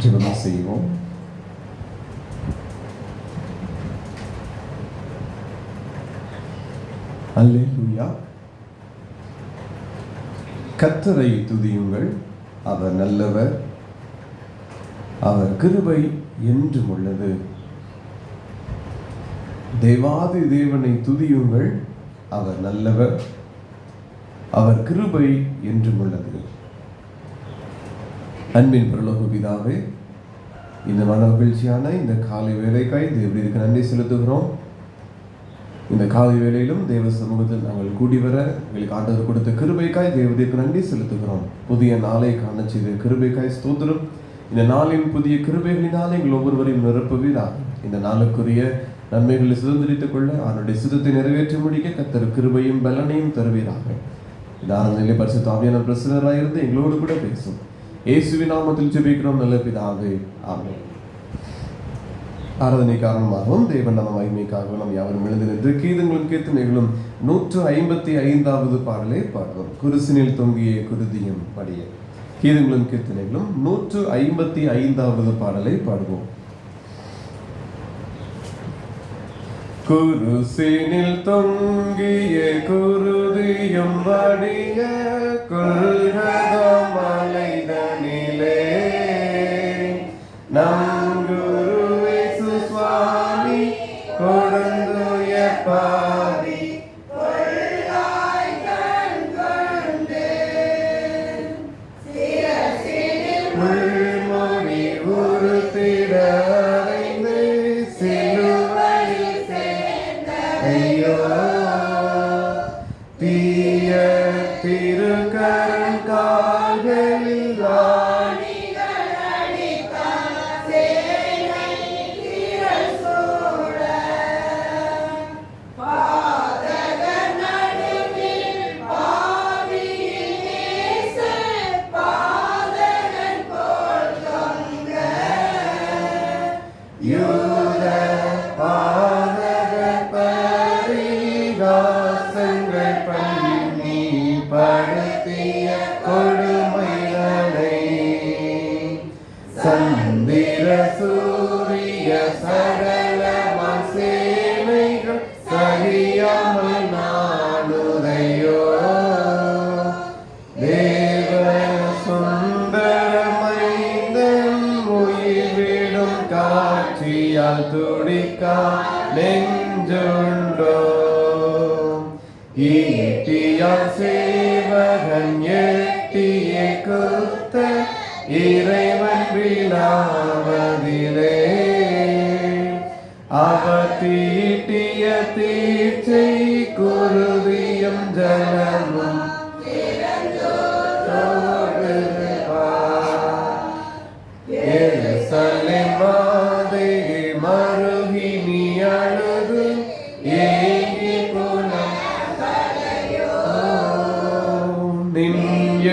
ஜெபம் செய்வோம். அல்லேலூயா. கர்த்தரை துதியுங்கள், அவர் நல்லவர், அவர் கிருபை என்றும் உள்ளது. தேவாதி தேவனை துதியுங்கள், அவர் நல்லவர், அவர் கிருபை என்றும் உள்ளது. அன்பின் பரலோக பிதாவே, இந்த மன மகிழ்ச்சியான இந்த காலை வேலைக்காய் தேவனுக்கு நன்றி செலுத்துகிறோம். இந்த காலை வேளையிலும் தேவ சமூகத்தில் நாங்கள் கூடி வர எங்களுக்கு ஆண்டவர் கொடுத்த கிருபைக்காய் தேவனுக்கு நன்றி செலுத்துகிறோம். புதிய நாளை காண செய்த கிருபைக்காய் ஸ்தோத்திரம். இந்த நாளின் புதிய கிருபைகளினால் எங்கள் ஒவ்வொருவரையும் நிரப்புவீராக. இந்த நாளுக்குரிய நன்மைகளை சுதந்திரித்துக் கொள்ள அவருடைய சித்தத்தை நிறைவேற்றி முடிக்க கர்த்தர் கிருபையும் பலனையும் தருவீராக. இந்த ஆராதனையிலே பரிசுத்த ஆவியான பிரசன்னராயிருந்து எங்களோடு கூட பேசும். இயேசுவின் நாமத்தில் ஜெபிக்கிறோம் நல்ல பிதாவே, ஆமென். ஆராதனை காரணமாகவும் தேவன் நம்ம மகிமைக்காகவும் நம் யாவரும் எழுந்து நின்று கீதங்களும் கீர்த்தனைகளும் 155வது பாடலை பாடுவோம். குருசினில் தொங்கிய குருதியும் படிய. கீதங்களும் கீர்த்தனைகளும் 155வது பாடலை பாடுவோம். குருசினில் தொங்கிய குருதியும் வடிய கொள்கதம் மலைதனிலே நம் குரு இயேசு சுவாமி கொடுந்துய பாவி உள்மொழி உறுத்திட அறைந்து சிலுவையில் ஐயோ தீய திருக்கரம் கால்களில் படுத்திய கொடுமைகளை சந்திர சூரிய சகலமாம் சேனைகள் சகியாமல் நாடுதையோ தேவ சுந்தரமைந்தன் உயிர் விடும் காட்சியால் துடிக்கா நெஞ்சுண்டோ ஈட்டியால் சேவகன் எட்டிய குத்த இறைவன் விழாவதிலே அவர் தீட்டிய தீட்சை குருதியும் ஜலமும் எருசலேம் மாதே மருகி நீ அழுது ஏங்கி புலம்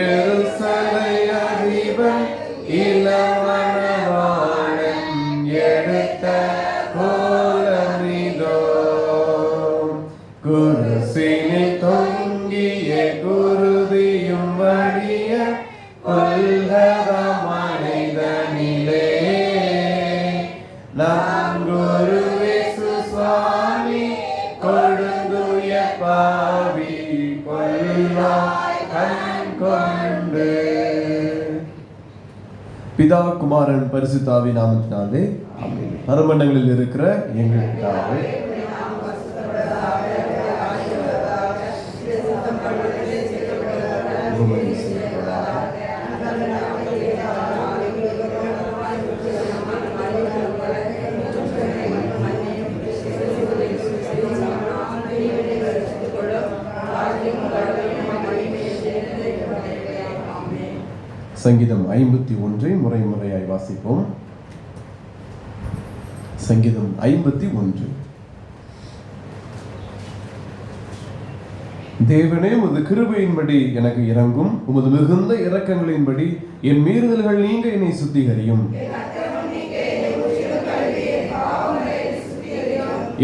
எருசலை அறிவன் இளவனவாளன் எடுத்த கோலமிதோ குருசினில் தொங்கிய குருதியும் வடிய கொல்கதம் மலைதனிலே நம் குரு இயேசு சுவாமி கொடுந்துய பாவி கொல்லா கொண்டு. பிதா குமாரன் பரிசுத்தாவி நாமத்தினாலே ஆமென். பரமண்டங்களில் இருக்கிற எங்கள் பிதாவே, சங்கீதம் 51 முறை முறையாய் வாசிப்போம். சங்கீதம் 51. தேவனே, உமது கிருபையின்படி எனக்கு இரங்கும், உமது மிகுந்த இரக்கங்களின்படி என் மீறுதல்கள் நீங்க என்னை சுத்திகரியும்.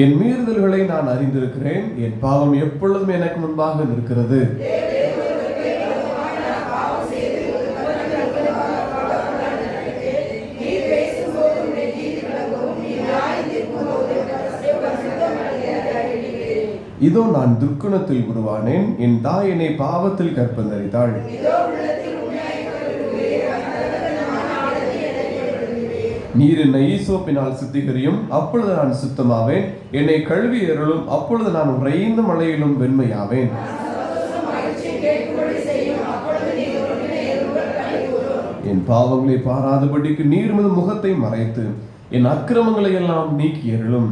என் மீறுதல்களை நான் அறிந்திருக்கிறேன், என் பாவம் எப்பொழுதும் எனக்கு முன்பாக நிற்கிறது. இதோ நான் துர்க்குணத்தில் உருவானேன், என் தாய் என்னை பாவத்தில் கற்பந்தரித்தாள். நீர் என்னை ஈசோப்பினால் சுத்திகரியும், அப்பொழுது நான் சுத்தமாவேன். என்னை கழுவி அருளும், அப்பொழுது நான் உறைந்த மழையிலும் வெண்மையாவேன். என் பாவங்களை பாராதபடிக்கு நீர் உமது முகத்தை மறைத்து என் அக்கிரமங்களை எல்லாம் நீக்கி அருளும்.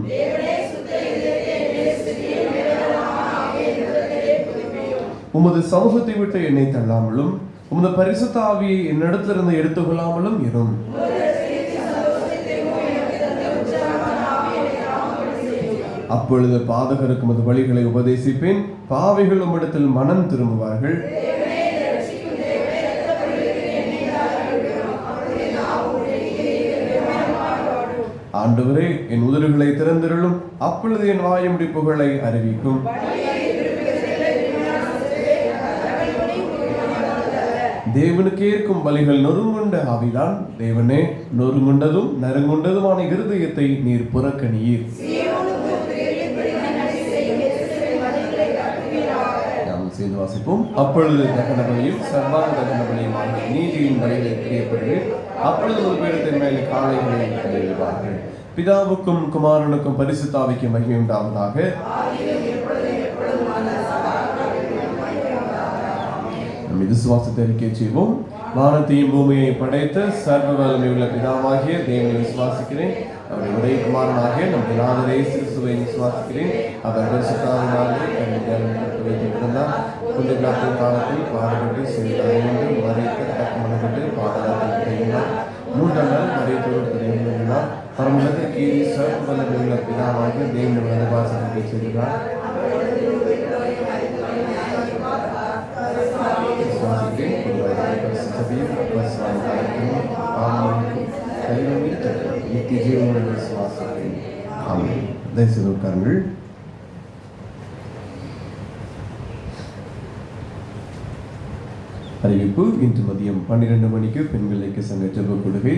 உமது சமூகத்தை விட்டு என்னை தள்ளாமலும் உமது பரிசுத்த ஆவியை என்னிடத்திலிருந்து எடுத்துக்கொள்ளாமலும் இரும். அப்பொழுது பாதகருக்கு உமது வழிகளை உபதேசிப்பேன், பாவிகள் உம்மிடத்தில் மனம் திரும்புவார்கள். ஆண்டவரே, என் உதடுகளை திறந்திருளும், அப்பொழுது என் வாயுமுடி புகழை அறிவிக்கும். தேவனுக்கு ஏற்கும் பலிகள் நொறுங்குண்ட ஆவிதான். தேவனே, நொறுங்குண்டதும் நறுங்குண்டதுமான இருதயத்தை நீர் புறக்கணியீர். நாம் சேர்ந்து வாசிப்போம். அப்பொழுது தகனபலியும் சர்வாங்க தகனபலியுமாக நீதியின் பலிகளை பிரியப்படுவீர். அப்பொழுது ஒரு பீடத்தின் மேலே காளைகளை கழுவுவார்கள். பிதாவுக்கும் குமாரனுக்கும் பரிசுத்த ஆவிக்கும் மகிமை உண்டாவதாக. விசுவாசத்தை அறிக்கை செய்வோம். வானத்தையும் பூமியை படைத்த சர்வ வல்லமை உள்ள பிதாவாகிய தேவனை விசுவாசிக்கிறேன். அவருடைய ஒரே குமாரனாகிய நம் நாதரே கிறிஸ்துவை விசுவாசிக்கிறேன். அவர் பரிசுத்தாவினாலே வைத்திருந்தார். புனித காலத்தில் பாடுபட்டு செய்தார், மறைத்து அடக்கமடைந்து பாதாளத்தில் கிடைந்தார். 3ஆம் நாள் மறைத்தோடு தெரிந்தார். பரமலத்தில் கீழே சர்வ வல்லமை உள்ள பிதாவாகிய தேவனை வலதுபாசத்தை செய்கிறார். அறிவிப்பு. இன்று மதியம் 12 மணிக்கு பெண்கள் ஐக்கிய சங்க ஜெப கூடுகை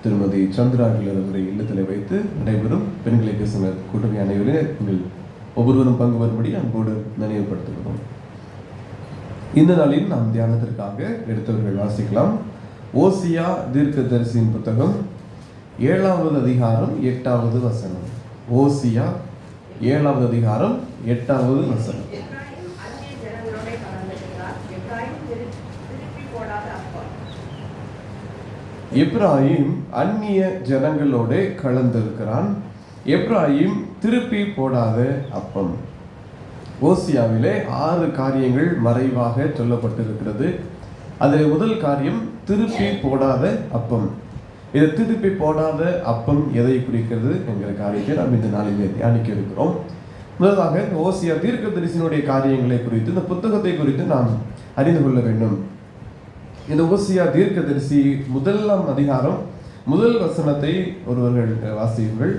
திருமதி சந்திராகில் அவருடைய இல்லத்தில் வைத்து நடைபெறும். பெண்கள் ஐக்கிய சங்க கூட்டணி அனைவரும் நீங்கள் ஒவ்வொருவரும் பங்கு வரும்படி அன்போடு நினைவுபடுத்துகிறோம். இந்த நாளில் நாம் தியானத்திற்காக எடுத்தவர்கள் வாசிக்கலாம். ஓசியா தீர்க்கதரிசியின் புத்தகம் 7வது அதிகாரம் 8வது வசனம். ஓசியா 7வது அதிகாரம் 8வது வசனம். எப்ராயிம் அந்நிய ஜனங்களோட கலந்திருக்கிறான். எப்ராயிம் திருப்பி போடாத அப்பம். ஓசியாவிலே 6 காரியங்கள் மறைவாக சொல்லப்பட்டிருக்கிறது. அதில் முதல் காரியம் திருப்பி போடாத அப்பம். இது திருப்பி போடாத அப்பம் எதை குறிக்கிறது என்கிற காரியத்தை நாம் இந்த நாளிலே தியானிக்க இருக்கிறோம். முதலாக ஓசியா தீர்க்கதரிசியினுடைய காரியங்களை குறித்து, இந்த புத்தகத்தை குறித்து நாம் அறிந்து கொள்ள வேண்டும். இந்த ஓசியா தீர்க்கதரிசி 1ஆம் அதிகாரம் 1 வசனத்தை ஒருவர்கள் வாசியுங்கள்.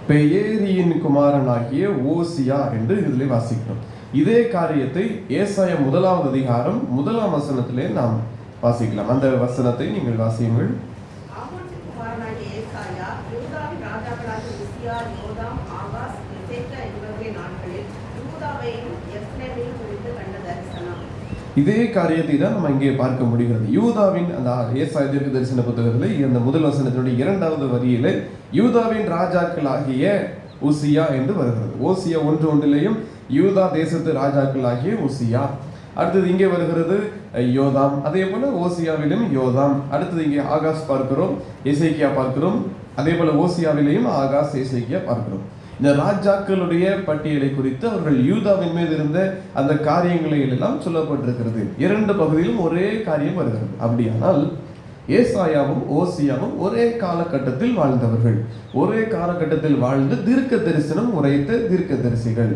பெயேரியின் குமாரனாகிய ஓசியா என்று இதில் வாசிக்கிறோம். இதே காரியத்தை ஏசாயா 1ஆவது அதிகாரம் 1ஆம் வசனத்திலே நாம் வாசிக்கலாம். அந்த வசனத்தை நீங்கள் வாசியுங்கள். இதே காரியத்தை தான் நம்ம இங்கே பார்க்க முடிகிறது. யூதாவின் அந்த ஏசாயா தீர்க்க தரிசன புத்தகத்தில் இந்த முதல் வசனத்தினுடைய 2வது வரியிலே யூதாவின் ராஜாக்களாகிய உசியா என்று வருகிறது. ஓசியா 1:1 யூதா தேசத்து ராஜாக்களாகிய உசியா. அடுத்தது இங்கே வருகிறது யோதாம். அதே போல ஓசியாவிலும் யோதாம். அடுத்தது இங்கே ஆகாஸ் பார்க்கிறோம், எசேக்கியா பார்க்கிறோம். அதே போல ஓசியாவிலேயும் ஆகாஸ், எசேக்கியா பார்க்கிறோம். இந்த ராஜாக்களுடைய பட்டியலை குறித்து அவர்கள் யூதாவின் மீது இருந்த அந்த காரியங்களை எல்லாம் சொல்லப்பட்டிருக்கிறது. 2 பகுதியிலும் ஒரே காரியம் வருகிறது. அப்படியானால் ஏசாயாவும் ஓசியாவும் ஒரே காலகட்டத்தில் வாழ்ந்தவர்கள், ஒரே காலகட்டத்தில் வாழ்ந்து தீர்க்க தரிசனம் உரைத்த தீர்க்க தரிசிகள்.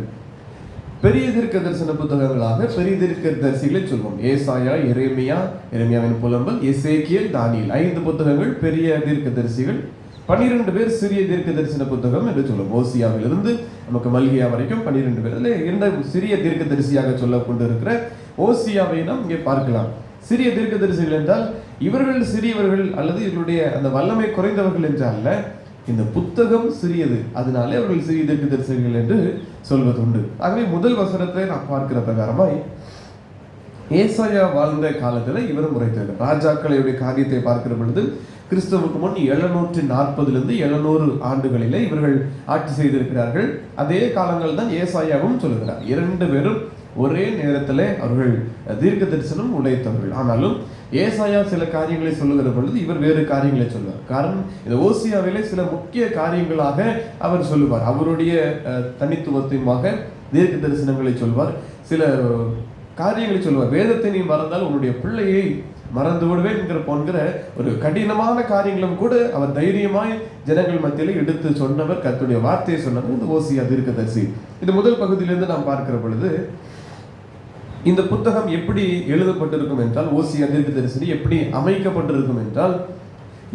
பெரிய தீர்க்க தரிசன புத்தகங்களாக பெரிய தீர்க்க தரிசிகளை சொல்வோம். ஏசாயா, எரேமியா, எரேமியாவின் புலம்பல், எசேக்கியேல், தானியேல் 5 புத்தகங்கள் பெரிய தீர்க்க தரிசிகள். 12 பேர் சிறிய தீர்க்க தரிசன புத்தகம் என்று சொல்லும். ஓசியாவிலிருந்து நமக்கு மல்கியா வரைக்கும் 12 பேர். அதில் 2 சிறிய தீர்க்க தரிசியாக சொல்ல கொண்டு இருக்கிற ஓசியாவை நாம் இங்கே பார்க்கலாம். சிறிய தீர்க்க தரிசிகள் என்றால் இவர்கள் சிறியவர்கள் அல்லது இவர்களுடைய அந்த வல்லமை குறைந்தவர்கள் என்றால் இந்த புத்தகம் சிறியது, அதனாலே அவர்கள் சிறிய தீர்க்க தரிசிகள் என்று சொல்வது உண்டு. ஆகவே முதல் வசனத்தை நாம் பார்க்கிற பிரகாரமாய் ஏசாயா வாழ்ந்த காலத்தில் இவரும் உரைத்தார். ராஜாக்களுடைய காரியத்தை பார்க்கிற பொழுது கிறிஸ்துவுக்கு முன் 740 700 ஆண்டுகளிலே இவர்கள் ஆட்சி செய்திருக்கிறார்கள். அதே காலங்கள் தான் ஏசாயாவும் சொல்லுகிறார். 2 பேரும் ஒரே நேரத்தில் அவர்கள் தீர்க்க தரிசனம் உடைத்தவர்கள். ஆனாலும் ஏசாயா சில காரியங்களை சொல்லுகிற பொழுது இவர் வேறு காரியங்களை சொல்வார். காரணம், இந்த ஓசியாவிலே சில முக்கிய காரியங்களாக அவர் சொல்லுவார். அவருடைய தனித்துவத்தையுமாக தீர்க்க தரிசனங்களை சொல்வார். சில காரியங்களை சொல்வார். வேதத்தை நீ மறந்தால் உன்னுடைய பிள்ளையை மறந்து விடுவேன் போன்கிற ஒரு கடினமான காரியங்களும் கூட அவர் தைரியமாய் ஜனங்கள் மத்தியில் எடுத்து சொன்னவர், கர்த்தருடைய வார்த்தையை சொன்னவர் இந்த ஓசியா தீர்க்கதரிசி. இந்த முதல் பகுதியிலிருந்து நாம் பார்க்கிற பொழுது இந்த புத்தகம் எப்படி எழுதப்பட்டிருக்கும் என்றால், ஓசியா தீர்க்கதரிசி எப்படி அமைக்கப்பட்டிருக்கும் என்றால்,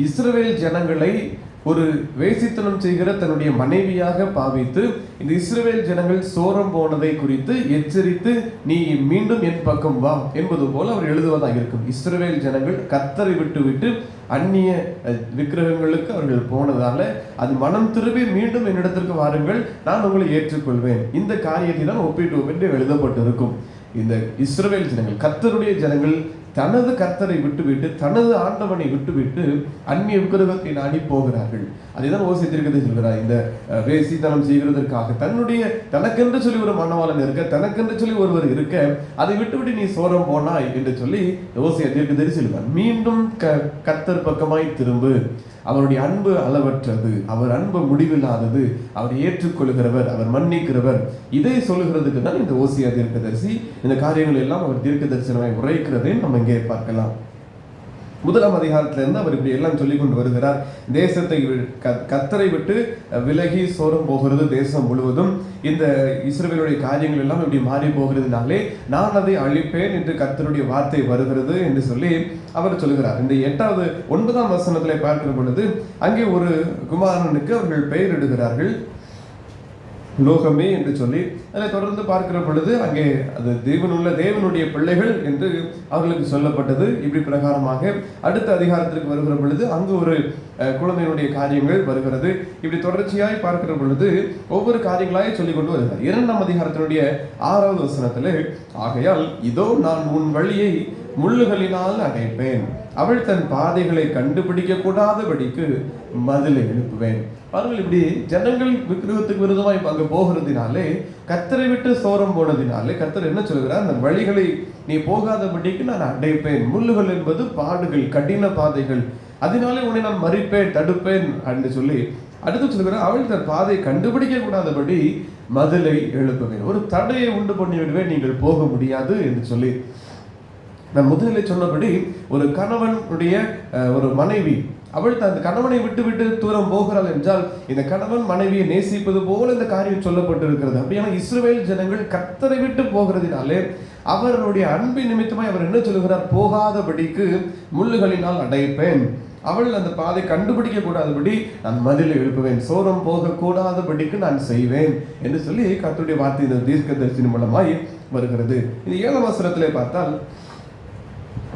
இஸ்ரவேல் ஜனங்களை ஒரு வேசித்தனம் செய்கிற தன்னுடைய மனைவியாக பாவித்து இந்த இஸ்ரவேல் ஜனங்கள் சோரம் போனதை குறித்து எச்சரித்து நீ மீண்டும் என் பக்கம் வா என்பது போல அவர் எழுதுவதாக இருக்கும். இஸ்ரவேல் ஜனங்கள் கர்த்தரை விட்டு அந்நிய விக்கிரகங்களுக்கு அவர்கள் போனதால அது மனம் திரும்பி மீண்டும் என்னிடத்திற்கு வாருங்கள், நான் உங்களை ஏற்றுக்கொள்வேன். இந்த காரியத்தை தான் ஒப்பிட்டு எழுதப்பட்டிருக்கும். இந்த இஸ்ரவேல் ஜனங்கள், கர்த்தருடைய ஜனங்கள் தனது கர்த்தரை விட்டுவிட்டு தனது ஆண்டவனை விட்டுவிட்டு அந்நிய விக்கிரகத்தை நாடி போகிறார்கள். அதைதான் ஓசியா தீர்க்கதரிசி சொல்கிறார். இந்த வேசித்தனம் செய்கிறதற்காக தனக்கென்று சொல்லி ஒரு மணவாளன் இருக்க, தனக்கென்று சொல்லி ஒருவர் இருக்க, அதை விட்டுவிட்டு நீ சோரம் போனாய் என்று சொல்லி ஓசியா தீர்க்கதரிசி சொல்கிறார். மீண்டும் கர்த்தர் பக்கமாய் திரும்பு, அவருடைய அன்பு அளவற்றது, அவர் அன்பு முடிவில்லாதது, அவர் ஏற்றுக்கொள்கிறவர், அவர் மன்னிக்கிறவர். இதை சொல்லுகிறதுக்கு தான் இந்த ஓசியா தீர்க்கதரிசி இந்த காரியங்கள் எல்லாம் அவர் தீர்க்க தரிசனமாய் உரைக்கிறதை நம்ம இங்கே பார்க்கலாம். 1ஆம் அதிகாரத்திலிருந்து அவர் இப்படி எல்லாம் சொல்லிக் கொண்டு வருகிறார். தேசத்தை கர்த்தரை விட்டு விலகி சோரம் போகிறது தேசம் முழுவதும். இந்த இஸ்ரவேலுடைய காரியங்கள் எல்லாம் இப்படி மாறி போகிறதுனாலே நான் அதை அழிப்பேன் என்று கர்த்தருடைய வார்த்தை வருகிறது என்று சொல்லி அவர் சொல்கிறார். இந்த 9ஆம் வசனத்திலே பார்க்கிற பொழுது அங்கே ஒரு குமாரனுக்கு அவர்கள் பெயர் இடுகிறார்கள், லோகமே என்று சொல்லி. அதை தொடர்ந்து பார்க்கிற பொழுது அங்கே அது தேவனுடைய பிள்ளைகள் என்று அவர்களுக்கு சொல்லப்பட்டது. இப்படி பிரகாரமாக அடுத்த அதிகாரத்திற்கு வருகிற பொழுது அங்கு ஒரு குழந்தையினுடைய காரியங்கள் வருகிறது. இப்படி தொடர்ச்சியாய் பார்க்கிற பொழுது ஒவ்வொரு காரியங்களாய் சொல்லிக் கொண்டு வருகிறார். 2ஆம் அதிகாரத்தினுடைய 6வது வசனத்திலே, ஆகையால் இதோ நான் உன் வழியை முள்ளுகளினால் அடைப்பேன், அவள் தன் பாதைகளை கண்டுபிடிக்க கூடாதபடிக்கு மதிலை எழுப்புவேன். அவர்கள் இப்படி ஜனங்கள் விக்கிரகத்துக்கு விரோதமாய் அங்கு போகிறதுனாலே, கர்த்தரை விட்டு சோரம் போனதினாலே கர்த்தர் என்ன சொல்கிறார், அந்த வழிகளை நீ போகாதபடிக்கு நான் அடைப்பேன். முள்ளுகள் என்பது பாடுகள், கடின பாதைகள், அதனாலே உன்னை நான் மறிப்பேன், தடுப்பேன் என்று சொல்லி அடுத்து சொல்கிறார், அவள் தன் பாதை கண்டுபிடிக்க கூடாதபடி மதிலை எழுப்புவேன். ஒரு தடையை உண்டு பண்ணி விடுவேன், நீங்கள் போக முடியாது என்று சொல்லி. நான் முதலில் சொன்னபடி ஒரு கணவனுடைய ஒரு மனைவி அவள் அந்த கணவனை விட்டு தூரம் போகிறாள் என்றால் இந்த கணவன் மனைவியை நேசிப்பது போல இந்த காரியம் சொல்லப்பட்டிருக்கிறது. அப்படியான இஸ்ரவேல் ஜனங்கள் கர்த்தரை விட்டு போகிறதினாலே அவருடைய அன்பின் நிமித்தமாய் அவர் என்ன சொல்லுகிறார், போகாதபடிக்கு முள்ளுகளினால் அடைப்பேன், அவள் அந்த பாதை கண்டுபிடிக்க கூடாதபடி நான் மதிலை எழுப்புவேன், சோரம் போக கூடாதபடிக்கு நான் செய்வேன் என்று சொல்லி கர்த்தருடைய வார்த்தை இந்த தீர்க்க தரிசனம் மூலமாய் வருகிறது. இது 7ஆம் வசனத்திலே பார்த்தால்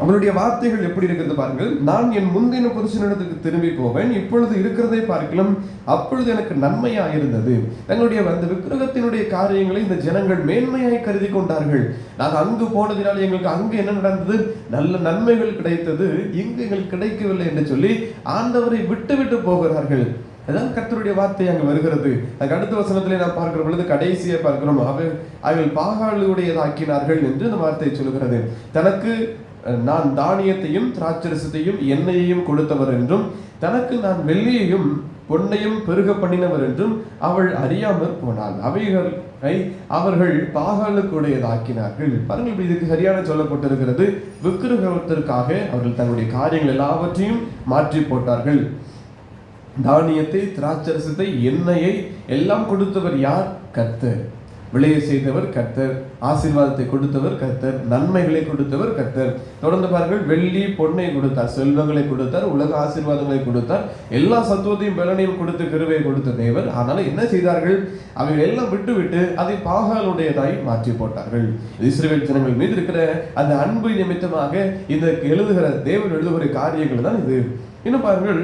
அவனுடைய வார்த்தைகள் எப்படி இருக்கிறது பாருங்கள். நான் என் முந்தின புருஷனிடத்துக்கு திரும்பி போவேன், இப்பொழுது இருக்கிறதை பார்க்கலாம், அப்பொழுது எனக்கு நன்மையா இருந்தது. தங்களுடைய அந்த விக்கிரகத்தினுடைய காரியங்களை இந்த ஜனங்கள் மேன்மையாய் கருதி கொண்டார்கள். நாங்கள் அங்கு போனதினால் எங்களுக்கு அங்கு என்ன நடந்தது, நல்ல நன்மைகள் கிடைத்தது, இங்கு எங்களுக்கு கிடைக்கவில்லை என்று சொல்லி ஆண்டவரை விட்டு போகிறார்கள். அதான் கர்த்தருடைய வார்த்தை அங்கு வருகிறது. அதுக்கு அடுத்த வசனத்திலே நாம் பார்க்கிற பொழுது கடைசியை பார்க்கிறோம், அவர்கள் பாகாலுடையதாக்கினார்கள் என்று அந்த வார்த்தை சொல்லுகிறது. தனக்கு நான் தானியத்தையும் திராட்சரசத்தையும் எண்ணெயையும் கொடுத்தவர் என்றும் தனக்கு நான் வெள்ளியையும் பொன்னையும் பெருக பண்ணினவர் என்றும் அவள் அறியாமல் போனாள். அவைகளை அவர்கள் பாகாலுக்குடையதாக்கினார்கள். பாருங்கள், இதுக்கு சரியான சொல்லப்பட்டிருக்கிறது. விக்கிரகத்திற்காக அவர்கள் தங்களுடைய காரியங்கள் எல்லாவற்றையும் மாற்றி போட்டார்கள். தானியத்தை, திராட்சரசத்தை, எண்ணெயை எல்லாம் கொடுத்தவர் யார்? கர்த்தர். விளைய செய்தவர் கர்த்தர், ஆசீர்வாதத்தை கொடுத்தவர் கர்த்தர், நன்மைகளை கொடுத்தவர் கர்த்தர். தொடர்ந்து பாருங்கள், வெள்ளி பொன்னை கொடுத்தார், செல்வங்களை கொடுத்தார், உலக ஆசீர்வாதங்களை கொடுத்தார், எல்லா சத்துவத்தையும் பலனையும் கொடுத்து கிருபையை கொடுத்த தேவர். ஆனால் என்ன செய்தார்கள்? அவைகள் எல்லாம் விட்டு அதை பாகாலுடையதாய் மாற்றி போட்டார்கள். இஸ்ரவேல் ஜனங்கள் மீது இருக்கிற அந்த அன்பு நிமித்தமாக இந்த தேவன் எழுதுகிற காரியங்கள் தான் இது. இன்னும் பாருங்கள்,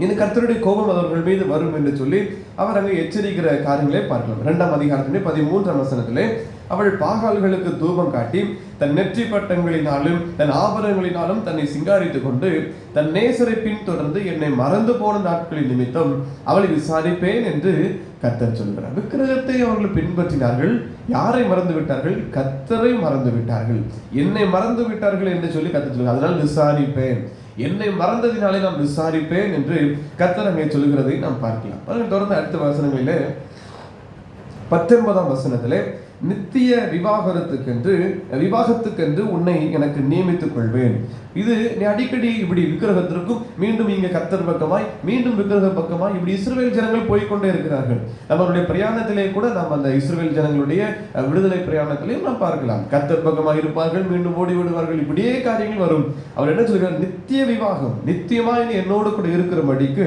இந்த கர்த்தருடைய கோபம் அவர்கள் மீது வரும் என்று சொல்லி அவர் அங்கே எச்சரிக்கிற காரியங்களை பார்க்கலாம். 2ஆம் அதிகாரத்திலே 13ஆம் வசனத்திலே, அவள் பாகால்களுக்கு தூபம் காட்டி தன் நெற்றி பட்டங்களினாலும் தன் ஆபரணங்களினாலும் தன்னை சிங்காரித்துக் கொண்டு தன் நேசரை பின்தொடர்ந்து என்னை மறந்து போன நாட்களின் நிமித்தம் அவளை விசாரிப்பேன் என்று கர்த்தர் சொல்கிறார். விக்கிரகத்தை அவர்கள் பின்பற்றினார்கள். யாரை மறந்து விட்டார்கள்? கர்த்தரை மறந்து விட்டார்கள். என்னை மறந்து விட்டார்கள் என்று சொல்லி கர்த்தர் சொல்கிறார். அதனால் விசாரிப்பேன், என்னை மறந்ததினாலே நான் விசாரிப்பேன் என்று கர்த்தர் அங்கே சொல்லுகிறதை நாம் பார்க்கலாம். தொடர்ந்து அடுத்த வசனங்களிலே 19ஆம் வசனத்திலே, நித்திய விவாகத்துக்கென்று உன்னை எனக்கு நியமித்துக் கொள்வேன். இது நீ அடிக்கடி இப்படி விக்கிரகத்திற்கும் மீண்டும் இங்க கர்த்தர் பக்கமாய் மீண்டும் விக்கிரக பக்கமாய் இப்படி இஸ்ரவேல் ஜனங்கள் போய்கொண்டே இருக்கிறார்கள். நம்மளுடைய பிரயாணத்திலே கூட நாம் அந்த இஸ்ரவேல் ஜனங்களுடைய விடுதலை பிரயாணத்திலையும் நாம் பார்க்கலாம். கர்த்தர் பக்கமாய் இருப்பார்கள், மீண்டும் ஓடி விடுவார்கள், இப்படியே காரியங்கள் வரும். அவர் என்ன சொல்கிறார்? நித்திய விவாகம், நித்தியமாய் நீ என்னோடு கூட இருக்கிறபடிக்கு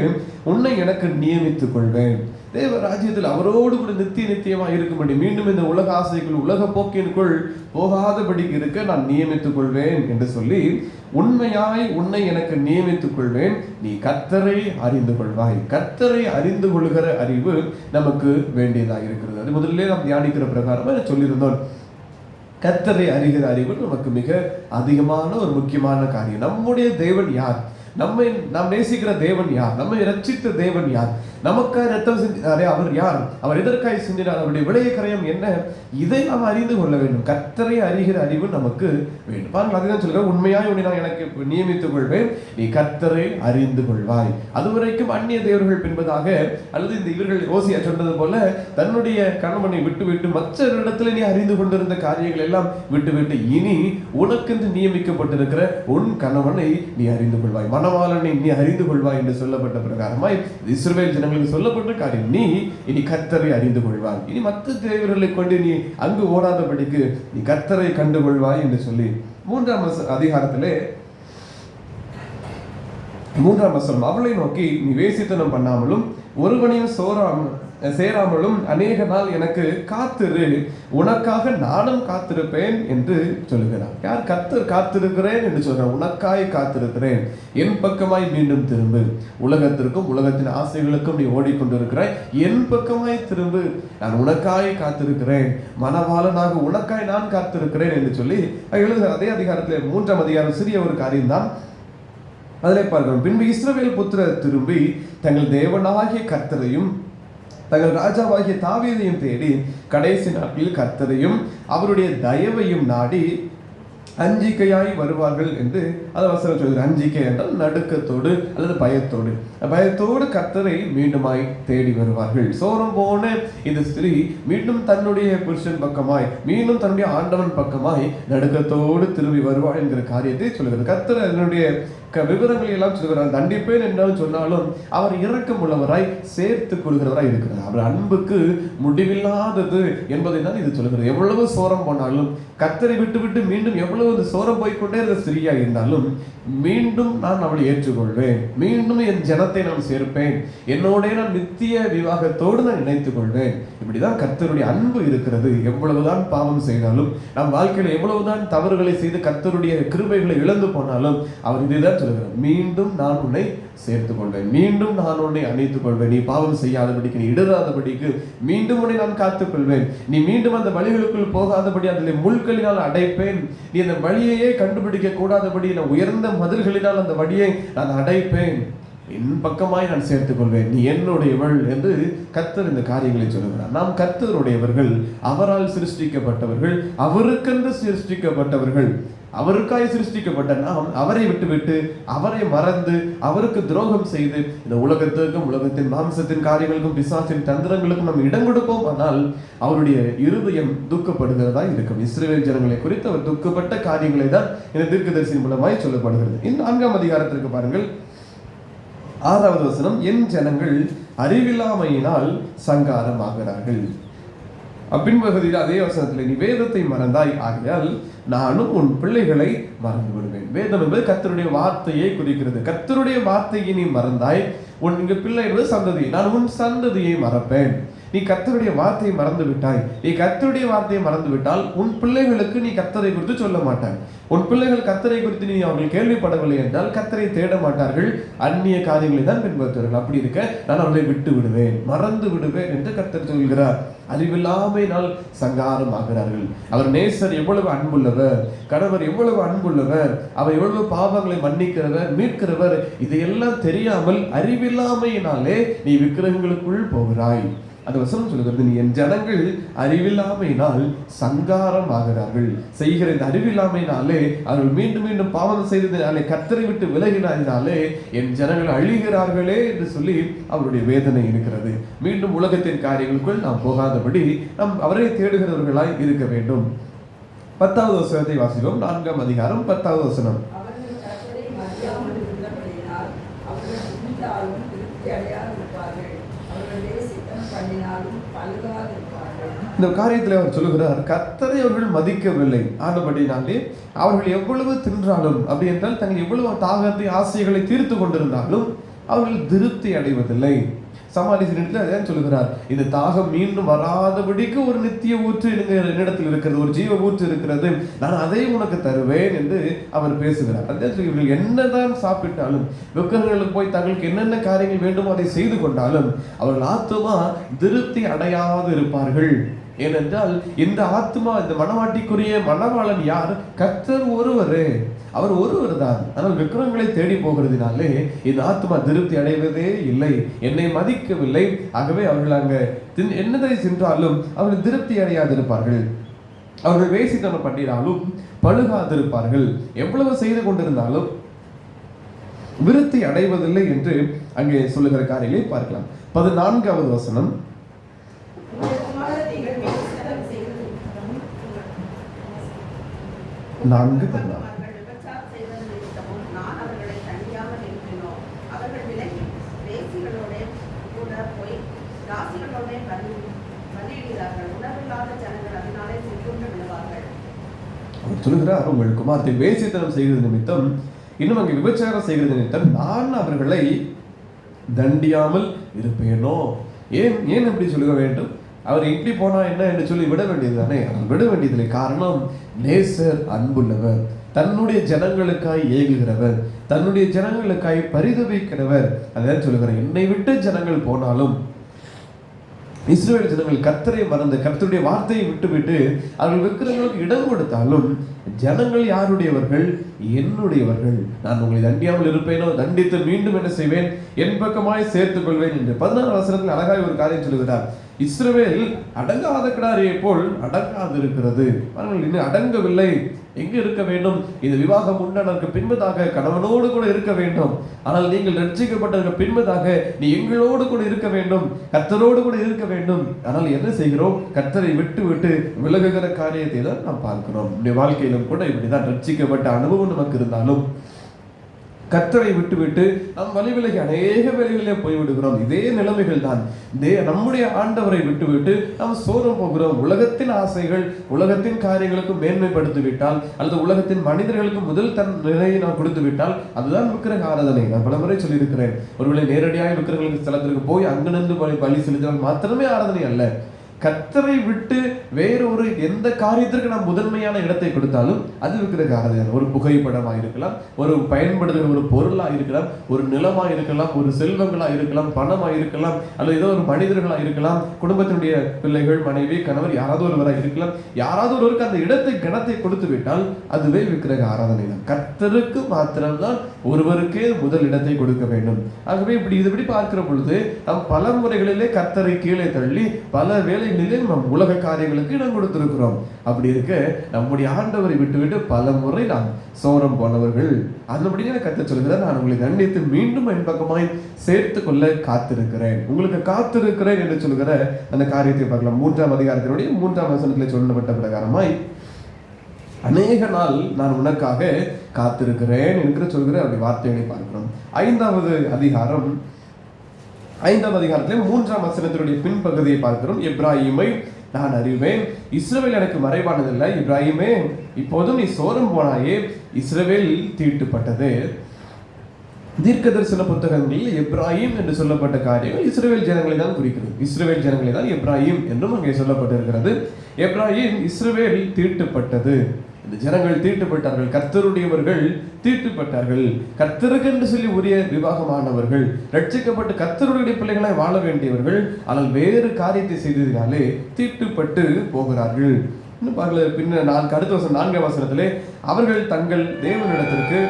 உன்னை எனக்கு நியமித்துக் கொள்வேன். தேவ ராஜ்யத்தில் அவரோடு கூட நித்தியமாக இருக்கும்படி, மீண்டும் இந்த உலக ஆசைக்குள் உலக போக்கினுக்குள் போகாதபடிக்கு இருக்க நான் நியமித்துக் கொள்வேன் என்று சொல்லி, உண்மையாய் உன்னை எனக்கு நியமித்துக் கொள்வேன், நீ கர்த்தரை அறிந்து கொள்வாய். கர்த்தரை அறிந்து கொள்கிற அறிவு நமக்கு வேண்டியதாக இருக்கிறது. அது முதலிலே நாம் தியானிக்கிற பிரகாரம் சொல்லியிருந்தோம். கர்த்தரை அறிகிற அறிவு நமக்கு மிக அதிகமான ஒரு முக்கியமான காரியம். நம்முடைய தேவன் யார்? நாம் நேசிக்கிற தேவன் யார்? நம்மை ரட்சித்த தேவன் யார்? நமக்காக ரத்தம் சிந்தினாரே அவர் யார்? அவர் எதற்காக சிந்தினார்? அவருடைய விளைய கரையம் என்ன? இதை நாம் அறிந்து கொள்ள வேண்டும். கர்த்தரை அறிகிற அறிவு நமக்கு வேண்டும். பாருங்கள், அதுதான் சொல்கிறேன், உண்மையாய் உன்னை நான் எனக்கு நியமித்துக் கொள்வேன், நீ கர்த்தரை அறிந்து கொள்வாய். அதுவரைக்கும் அந்நிய தேவர்கள் பின்பதாக, அல்லது இந்த இவர்கள் ஓசியா சொன்னது போல தன்னுடைய கணவனை விட்டுவிட்டு மற்ற இடத்துல நீ அறிந்து கொண்டிருந்த காரியங்கள் எல்லாம் விட்டுவிட்டு இனி உனக்கென்று நியமிக்கப்பட்டிருக்கிற உன் கணவனை நீ அறிந்து கொள்வாய், மணவாளனை நீ அறிந்து கொள்வாய் என்று சொல்லப்பட்ட பிரகாரமாய் இஸ்ரவேல் ஜனங்களுக்கு சொல்லப்பட்ட காரியம். நீ இனி கர்த்தரை அறிந்து கொள்வாய், இனி மற்ற தேவர்களை கொண்டு நீ அங்கு ஓடாதபடிக்கு நீ கர்த்தரை கண்டுகொள்வாய் என்று சொல்லி 3ஆம் அதிகாரத்திலே 3ஆம் வசனம், அவளை நோக்கி நீ வேசித்தனம் பண்ணாமலும் ஒருவனையும் சேராமலும் அநேக நாள் எனக்கு காத்திரு, உனக்காக நானும் காத்திருப்பேன் என்று சொல்லுகிறார். யார்? கர்த்தர் காத்திருக்கிறேன் என்று சொல்கிறார். உனக்காய் காத்திருக்கிறேன், என் பக்கமாய் மீண்டும் திரும்பு, உலகத்திற்கும் உலகத்தின் ஆசைகளுக்கும் நீ ஓடிக்கொண்டிருக்கிறாய், என் பக்கமாய் திரும்பு, நான் உனக்காய் காத்திருக்கிறேன், மனவாளனாக உனக்காய் நான் காத்திருக்கிறேன் என்று சொல்லி எழுதுகிற அதே அதிகாரத்தில் 3ஆம் அதிகாரம் சிறிய ஒரு காரியம்தான். அதிலே பார்க்கிறோம், பின்பு இஸ்ரவேல் புத்திரர் திரும்பி தங்கள் தேவனாகிய கர்த்தரையும் தங்கள் ராஜாவாகிய தாவீதையும் தேடி கடைசி நாட்களில் கர்த்தரையும் அவருடைய தயவையும் நாடி அஞ்சிக்கையாய் வருவார்கள் என்று அது வசனம் சொல்கிறது. அஞ்சிக்கை என்றால் நடுக்கத்தோடு அல்லது பயத்தோடு கர்த்தரை மீண்டுமாய் தேடி வருவார்கள். சோரம் போன இந்த ஸ்திரீ மீண்டும் தன்னுடைய புருஷன் பக்கமாய், மீண்டும் தன்னுடைய ஆண்டவன் பக்கமாய் நடுக்கத்தோடு திரும்பி வருவாள் என்கிற காரியத்தை சொல்கிறது. கர்த்தர் அதனுடைய விவரங்களை எல்லாம் சொல்கிறார். தண்டிப்பேன் என்றாலும் சொன்னாலும் அவர் இரக்கம் உள்ளவராய் சேர்த்துக் கொள்கிறவராய் இருக்கிறார். அவர் அன்புக்கு முடிவில்லாதது என்பதை தான் இது சொல்கிறது. எவ்வளவு சோரம் போனாலும், கர்த்தரை விட்டு மீண்டும் எவ்வளவு சோரம் போய்கொண்டே இருந்த ஸ்திரீயா இருந்தாலும், மீண்டும் நான் அவளை ஏற்றுக்கொள்வேன், மீண்டும் என் ஜனத்தை நான் சேர்ப்பேன், என்னோட நான் நித்திய விவாகத்தோடு நான் இணைத்துக் கொள்வேன். இப்படிதான் கர்த்தருடைய அன்பு இருக்கிறது. எவ்வளவுதான் பாவம் செய்தாலும், நம் வாழ்க்கையில் எவ்வளவுதான் தவறுகளை செய்து கர்த்தருடைய கிருபைகளை இழந்து போனாலும் அவர் இதுதான் சொல்கிறார், மீண்டும் நான் உன்னை சேர்த்துக் கொள்வேன், மீண்டும் நான் உன்னை அணைத்துக் கொள்வேன், நீ பாவம் செய்யாதபடிக்கு, நீ இடராதபடிக்கு மீண்டும் உன்னை நான் காத்துக் கொள்வேன், நீ மீண்டும் அந்த வழிகளுக்குள் போகாதபடி அதில் முள்களினால் அடைப்பேன், நீ அந்த வழியையே கண்டுபிடிக்க கூடாதபடி நான் உயர்ந்த மதில்களினால் அந்த வழியை நான் அடைப்பேன், என் பக்கமாய் நான் சேர்த்துக் கொள்வேன், நீ என்னுடையவள் என்று கர்த்தர் இந்த காரியங்களை சொல்லுகிறார். நாம் கர்த்தருடையவர்கள், அவரால் சிருஷ்டிக்கப்பட்டவர்கள், அவருக்கென்று சிருஷ்டிக்கப்பட்டவர்கள், அவருக்காய் சிருஷ்டிக்கப்பட்ட நாம் அவரை விட்டுவிட்டு அவரை மறந்து அவருக்கு துரோகம் செய்து இந்த உலகத்திற்கும் உலகத்தின் மாம்சத்தின் காரியங்களுக்கும் பிசாசின் தந்திரங்களுக்கும் நாம் இடம் கொடுப்போம். ஆனால் அவருடைய இருதயம் துக்கப்படுகிறதா இருக்கும். இஸ்ரவேல் ஜனங்களை குறித்து அவர் துக்கப்பட்ட காரியங்களை தான் இந்த தீர்க்கதரிசியின் மூலமாய் சொல்லப்படுகிறது. இந்த 4ஆம் அதிகாரத்திற்கு பாருங்கள், 6வது வசனம், என் ஜனங்கள் அறிவில்லாமையினால் சங்காரம் ஆகிறார்கள். பின்பகுதியில் அதே வசனத்தில், நீ வேதத்தை மறந்தாய், ஆகையால் நானும் உன் பிள்ளைகளை மறந்து விடுவேன். வேதம் என்பது கர்த்தருடைய வார்த்தையை குறிக்கிறது. கர்த்தருடைய வார்த்தையை நீ மறந்தாய், உன் இங்கு பிள்ளை என்பது சந்ததி, நான் உன் சந்ததியை மறப்பேன். நீ கர்த்தருடைய வார்த்தையை மறந்து விட்டாய். நீ கர்த்தருடைய வார்த்தையை மறந்து விட்டால் உன் பிள்ளைகளுக்கு நீ கர்த்தரை குறித்து சொல்ல மாட்டாய். உன் பிள்ளைகள் கர்த்தரை குறித்து நீ அவர்கள் கேள்விப்படவில்லை என்றால் கர்த்தரை தேட மாட்டார்கள், அந்நிய காரியங்களை தான் பின்பற்றுவார்கள். அப்படி இருக்க நான் அவர்களை விட்டு விடுவேன், மறந்து விடுவேன் என்று கர்த்தர் சொல்கிறார். அறிவில்லாமையினால் சங்காரம் ஆகிறார்கள். அவர் நேசர் எவ்வளவு அன்புள்ளவர், கணவர் எவ்வளவு அன்புள்ளவர், அவர் எவ்வளவு பாவங்களை மன்னிக்கிறவர், மீட்கிறவர், இதையெல்லாம் தெரியாமல் அறிவில்லாமையினாலே நீ விக்கிரகங்களுக்குள் போகிறாய். அந்த வசனம் சொல்லுகிறது, நீ என் ஜனங்கள் அறிவில்லாமையினால் சங்காரம் ஆகிறார்கள். செய்கிற இந்த அறிவில்லாமையினாலே அவர்கள் மீண்டும் மீண்டும் பாவம் செய்ததினாலே, கர்த்தரை விட்டு விலகினாலே என் ஜனங்கள் அழிகிறார்களே என்று சொல்லி அவருடைய வேதனை இருக்கிறது. மீண்டும் உலகத்தின் காரியங்களுக்குள் நாம் போகாதபடி நாம் அவரை தேடுகிறவர்களாய் இருக்க வேண்டும். 10வது வசனத்தை வாசிப்போம். 4ஆம் அதிகாரம் 10வது வசனம். இந்த காரியத்தில் அவர் சொல்லுகிறார், கர்த்தரை அவர்கள் மதிக்கவில்லை, ஆனபடினாலே அவர்கள் எவ்வளவு தின்றாலும், அப்படி என்றால் தங்கள் எவ்வளவு தாகத்தை ஆசைகளை தீர்த்து கொண்டிருந்தாலும் அவர்கள் திருப்தி அடைவதில்லை. சமாளிசிடத்தில் அதான் சொல்லுகிறார், இந்த தாகம் மீண்டும் வராதபடிக்கு ஒரு நித்திய ஊற்று என்னிடத்தில் இருக்கிறது, ஒரு ஜீவ ஊற்று இருக்கிறது, நான் அதை உனக்கு தருவேன் என்று அவர் பேசுகிறார். அதான் சொல்லி, என்னதான் சாப்பிட்டாலும், விக்கிரகங்களுக்கு போய் தங்களுக்கு என்னென்ன காரியங்கள் வேண்டுமோ அதை செய்து கொண்டாலும் அவர்கள் ஆத்துமா திருப்தி அடையாது இருப்பார்கள். ஏனென்றால் இந்த ஆத்மா, இந்த மனவாட்டிக்குரிய மணவாளன் யார்? கர்த்தர் ஒருவரே, அவர் ஒருவர் தான். ஆனால் விக்கிரகங்களை தேடி போகிறதுனாலே இந்த ஆத்மா திருப்தி அடைவதே இல்லை, என்னை மதிக்கவில்லை. ஆகவே அவர்கள் அங்க என்னதை சென்றாலும் அவர்கள் திருப்தி அடையாதிருப்பார்கள். அவர்கள் வேசித்தனம் பண்ணினாலும் பழுகாதிருப்பார்கள். எவ்வளவு செய்து கொண்டிருந்தாலும் விருத்தி அடைவதில்லை என்று அங்கே சொல்லுகிற காரியங்களை பார்க்கலாம். 14வது வசனம். 4:14. சொல்லுகிறார், உங்கள் குமாரத்தை வேசித்தனம் செய்கிறது நிமித்தம், இன்னும் அங்கே விபச்சாரம் செய்கிறது நிமித்தம் நான் அவர்களை தண்டியாமல் இருப்பேனோ. ஏன் அப்படி சொல்ல வேண்டும்? அவர் இப்படி போனா என்ன என்று சொல்லி விட வேண்டியது தானே? விட வேண்டியதில்லை. காரணம், நேசர் அன்புள்ளவர், தன்னுடைய ஜனங்களுக்காய் ஏங்குகிறவர், தன்னுடைய ஜனங்களுக்காய் பரிதவிக்கிறவர். அதான் சொல்லுகிறார், என்னை விட்டு ஜனங்கள் போனாலும், இஸ்ரவேல் ஜனங்கள் கர்த்தரை மறந்து கர்த்தருடைய வார்த்தையை விட்டுவிட்டு அவர்கள் விக்கிரகங்களுக்கு இடம் கொடுத்தாலும் ஜனங்கள் யாருடையவர்கள்? என்னுடையவர்கள். நான் உங்களை தண்டியாமல் இருப்பேனோ, தண்டித்து மீண்டும் என்ன செய்வேன்? என் பக்கமாய் சேர்த்துக் கொள்வேன் என்று 16 வசனத்தில் அழகாய் ஒரு காரியம் சொல்லுகிறார். இஸ்ரவேல் அடங்காத கிடாரியை போல் அடங்காது இருக்கிறது. இன்னும் அடங்கவில்லை. எங்கு இருக்க வேண்டும்? இது விவாகம் உண்டானதற்கு பின்பதாக கணவனோடு கூட இருக்க வேண்டும். ஆனால் நீங்கள் ரட்சிக்கப்பட்டதற்கு பின்பதாக நீ எங்களோடு கூட இருக்க வேண்டும், கர்த்தரோடு கூட இருக்க வேண்டும். ஆனால் என்ன செய்கிறோம்? கர்த்தரை விட்டு விட்டு விலகுகிற காரியத்தை தான் நாம் பார்க்கிறோம். நம்முடைய வாழ்க்கையிலும் கூட இப்படிதான். ரட்சிக்கப்பட்ட அனுபவம் நமக்கு இருந்தாலும் கர்த்தரை விட்டு விட்டு நாம் வழிவிலகி அநேக வேலைகளிலே போய்விடுகிறோம். இதே நிலைமைகள் தான். நம்முடைய ஆண்டவரை விட்டு விட்டு நாம் சோரம் போகிறோம். உலகத்தின் ஆசைகள், உலகத்தின் காரியங்களுக்கு மேன்மைப்படுத்தி விட்டால், அல்லது உலகத்தின் மனிதர்களுக்கு முதல் தன் நிலையை நாம் கொடுத்து விட்டால் அதுதான் விக்கிரக ஆராதனை. நான் பல முறை சொல்லியிருக்கிறேன், ஒருவேளை நேரடியாக விக்கிரகங்களுக்கு ஸ்தலத்திற்கு போய் அங்கிருந்து பலி செலுத்தினால் மாத்திரமே ஆராதனை அல்ல. கர்த்தரை விட்டு வேறொரு எந்த காரியத்திற்கு நாம் முதன்மையான இடத்தை கொடுத்தாலும் அது விக்கிரக ஆராதனை. ஒரு புகைப்படமாக இருக்கலாம், ஒரு பயன்படுத்துகிற ஒரு பொருளாக இருக்கலாம், ஒரு நிலமாக இருக்கலாம், ஒரு செல்வங்களாக இருக்கலாம், பணமாக இருக்கலாம், அல்லது ஏதோ ஒரு மனிதர்களாக இருக்கலாம், குடும்பத்தினுடைய பிள்ளைகள், மனைவி, கணவர், யாராவது ஒருவராக இருக்கலாம். யாராவது ஒருவருக்கு அந்த இடத்தை கணத்தை கொடுத்து விட்டால் அதுவே விக்கிரக ஆராதனை தான். கர்த்தருக்கு மாத்திரம்தான் ஒருவருக்கே முதல் இடத்தை கொடுக்க வேண்டும். ஆகவே இப்படி பார்க்கிற பொழுது நாம் பல முறைகளிலே கர்த்தரை கீழே தள்ளி பல வேலை நம் உலக காரியங்களுக்கு இடம் கொடுத்திருக்கிறோம். அப்படி இருக்க நம்முடைய ஆண்டவரை விட்டுவிட்டு பல முறை நாம் சோரம் போனவர்கள். அதுபடியே கர்த்தர் சொல்கிறார், நான் உங்களை தண்டித்து மீண்டும் என் பக்கமாய் சேர்த்து கொள்ள காத்திருக்கிறேன், உங்களுக்கு காத்திருக்கிறேன் என்று சொல்கிற அந்த காரியத்தை பார்க்கலாம். 3ஆம் அதிகாரத்தினுடைய 3ஆம் வசனத்தில் சொல்லப்பட்ட பிரகாரமாய் அநேக நாள் நான் உனக்காக காத்திருக்கிறேன் என்று சொல்கிற அப்படி வார்த்தைகளை பார்க்கிறோம். 5வது அதிகாரத்திலே 3ஆம் வசனத்தினுடைய பின்பகுதியை பார்க்கிறோம். எப்ராயிமை நான் அறிவேன். இஸ்ரவேல் எனக்கு மறைவானதில்லை. இப்ராஹிமே, இப்போதும் நீ சோரம் போனாயே. இஸ்ரவேல் தீட்டுப்பட்டது. தீர்க்க தரிசன புத்தகங்களில் எப்ராஹிம் என்று சொல்லப்பட்ட காரியங்கள் இஸ்ரவேல் ஜனங்களை தான் குறிக்கிறது. இஸ்ரவேல் ஜனங்களை தான் எப்ராஹிம் என்றும் அங்கே சொல்லப்பட்டிருக்கிறது. எப்ராஹிம் இஸ்ரவேல் தீட்டுப்பட்டது. இந்த ஜனங்கள் தீட்டுப்பட்டார்கள், கர்த்தருடையவர்கள் தீட்டுப்பட்டார்கள். கர்த்தருக்கு என்று சொல்லி உரிய விவாகமானவர்கள், ரட்சிக்கப்பட்டு கர்த்தருடைய பிள்ளைகளாய் வாழ வேண்டியவர்கள், ஆனால் வேறு காரியத்தை செய்ததினாலே தீட்டுப்பட்டு போகிறார்கள். இன்னும் பார்க்கல, பின்ன அடுத்த வசனம் 4ஆம் வசனத்திலே அவர்கள் தங்கள் தேவனிடத்திற்கு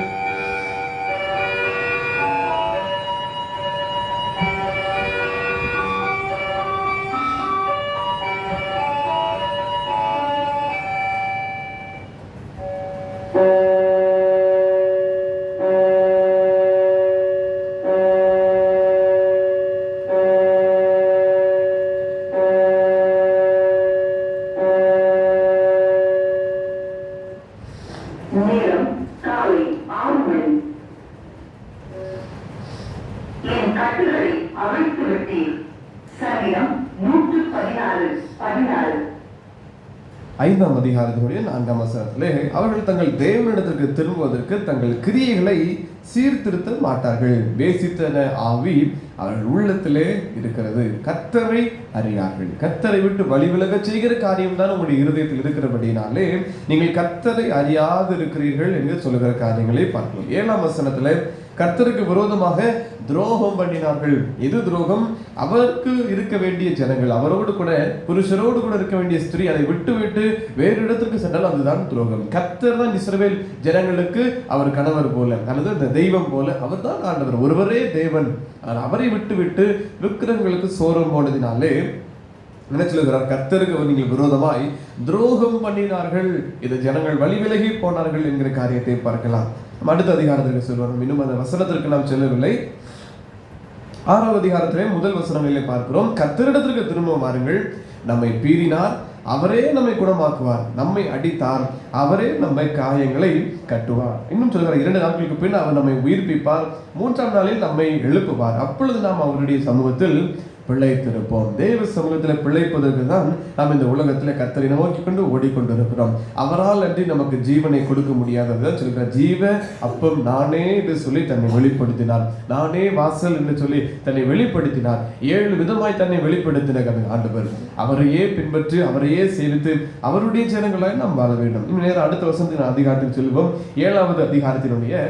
ஐந்தாம் அதிகாரத்தினுடைய 4ஆம் வசனத்திலே அவர்கள் தங்கள் தேவனிடத்திற்கு திரும்புவதற்கு தங்கள் கிரியைகளை சீர்திருத்த மாட்டார்கள். வேசித்தன ஆவி அவர்கள் உள்ளத்திலே இருக்கிறது. கர்த்தரை அறியார்கள். கர்த்தரை விட்டு வழி விலக செய்கிற காரியம் தான் உங்களுடைய இருதயத்தில் இருக்கிறபடினாலே நீங்கள் கர்த்தரை அறியாது இருக்கிறீர்கள் என்று சொல்லுகிற காரியங்களை பார்க்கலாம். 7ஆம் வசனத்திலே கர்த்தருக்கு விரோதமாக துரோகம் பண்ணினார்கள். எது துரோகம்? அவருக்கு இருக்க வேண்டிய ஜனங்கள், அவரோடு கூட புருஷரோடு கூட இருக்க வேண்டிய ஸ்திரீ அதை விட்டு விட்டு வேறு இடத்திற்கு சென்றால் அதுதான் துரோகம். கர்த்தர் தான் இஸ்ரவேல் ஜனங்களுக்கு அவர் கணவர் போல அல்லது இந்த தெய்வம் போல. அவர் தான் ஆண்டவர், ஒருவரே தேவன். அவரை விட்டு விட்டு விக்கிரகங்களுக்கு சோரம் போனதினாலே என்ன சொல்லுகிறார்? கர்த்தருக்கு நீங்கள் விரோதமாய் துரோகம் பண்ணினார்கள். இது ஜனங்கள் வழி விலகி போனார்கள் என்கிற காரியத்தை பார்க்கலாம். அடுத்த அதிகாரத்திற்கு சொல்வார். இன்னும் அந்த வசனத்திற்கு நாம் செல்லவில்லை. 6ஆம் அதிகாரத்திலே முதல் வசனங்களிலே பார்க்கிறோம். கர்த்தரிடத்திற்கு திரும்ப வாருங்கள். நம்மை பீறினார், அவரே நம்மை குணமாக்குவார். நம்மை அடித்தார், அவரே நம்மை காயங்களை கட்டுவார். இன்னும் சொல்கிறார், 2 நாட்களுக்கு பின் அவர் நம்மை உயிர்ப்பிப்பார், 3ஆம் நாளில் நம்மை எழுப்புவார். அப்பொழுது நாம் அவருடைய சமூகத்தில் பிழைத்திருப்போம். தேவ சமூகத்தில் பிழைப்பதற்கு தான் நாம் இந்த உலகத்தில் கர்த்தரை நோக்கி கொண்டு ஓடிக்கொண்டிருக்கிறோம். அவரால் அன்றி நமக்கு ஜீவனை கொடுக்க முடியாததுதான் சொல்கிறார். ஜீவ அப்பம் நானே என்று சொல்லி தன்னை வெளிப்படுத்தினார். நானே வாசல் என்று சொல்லி தன்னை வெளிப்படுத்தினார். 7 விதமாய் தன்னை வெளிப்படுத்தின ஆண்டவர். அவரையே பின்பற்றி அவரையே சேவித்து அவருடைய ஜனங்களாய் நாம் வாழ வேண்டும். இன்னும் நேரம் அடுத்த வசனத்தின் அதிகாரத்தில் சொல்லுவோம். 7ஆவது அதிகாரத்தினுடைய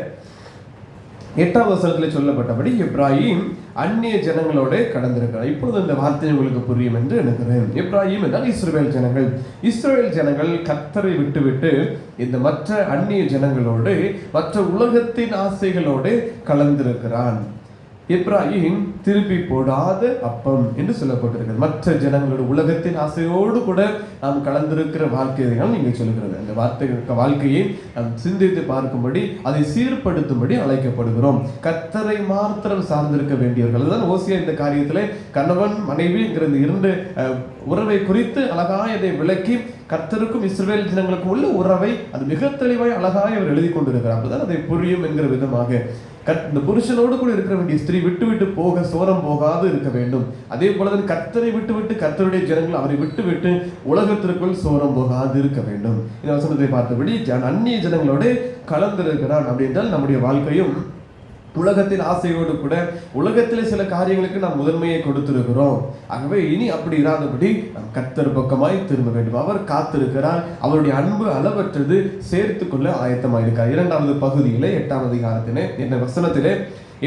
8ஆம் வசனத்தில் சொல்லப்பட்டபடி எப்ராஹிம் அந்நிய ஜனங்களோட கடந்திருக்கிறார். இப்பொழுது இந்த வார்த்தை உங்களுக்கு புரியும் என்று நினைக்கிறேன். எப்ராஹிம் என்றால் இஸ்ரவேல் ஜனங்கள். இஸ்ரவேல் ஜனங்கள் கர்த்தரை விட்டுவிட்டு இந்த மற்ற அந்நிய ஜனங்களோடு மற்ற உலகத்தின் ஆசைகளோடு கலந்திருக்கிறான். எப்ராஹிம் திருப்பி போடாத அப்பம் என்று சொல்லப்பட்டிருக்கிறது. மற்ற ஜனங்களோட உலகத்தின் ஆசையோடு கூட நாம் கலந்திருக்கிற வாழ்க்கையை நீங்கள் சொல்லுகிறது. அந்த வாழ்க்கையை நாம் சிந்தித்து பார்க்கும்படி அதை சீர்படுத்தும்படி அழைக்கப்படுகிறோம். கர்த்தரை மாத்திரம் சார்ந்திருக்க வேண்டியவர்கள். அதுதான் ஓசியா இந்த காரியத்தில் கணவன் மனைவி என்கிற 2 உறவை குறித்து அழகாய் அதை விளக்கி கர்த்தருக்கும் இஸ்ரவேல் ஜனங்களுக்கும் உள்ள உறவை அது மிக தெளிவாய் அழகாய் அவர் எழுதி கொண்டிருக்கிறார். அப்பதான் அதை புரியும் என்கிற விதமாக இந்த புருஷனோடு கூட இருக்க வேண்டிய ஸ்திரீ விட்டு விட்டு போக சோரம் போகாது இருக்க வேண்டும். அதே போலதான் கர்த்தரை விட்டு விட்டு கர்த்தருடைய ஜனங்கள் அவரை விட்டு விட்டு உலகத்திற்குள் சோரம் போகாது இருக்க வேண்டும். இந்த வசனத்தை பார்த்தபடி அந்நிய ஜனங்களோடு கலந்திருக்கிறான். அப்படி என்றால் நம்முடைய வாழ்க்கையும் உலகத்தின் ஆசையோடு கூட உலகத்தில் சில காரியங்களுக்கு நாம் முதன்மையை கொடுத்திருக்கிறோம். ஆகவே இனி அப்படி இராதபடி நாம் கர்த்தர் பக்கமாய் திரும்ப வேண்டும். அவர் காத்திருக்கிறார். அவருடைய அன்பு அளவற்றது, சேர்த்து கொள்ள ஆயத்தமாயிருக்கார். 2வது பகுதியிலே 8ஆம் அதிகாரத்திலே என்ன வசனத்திலே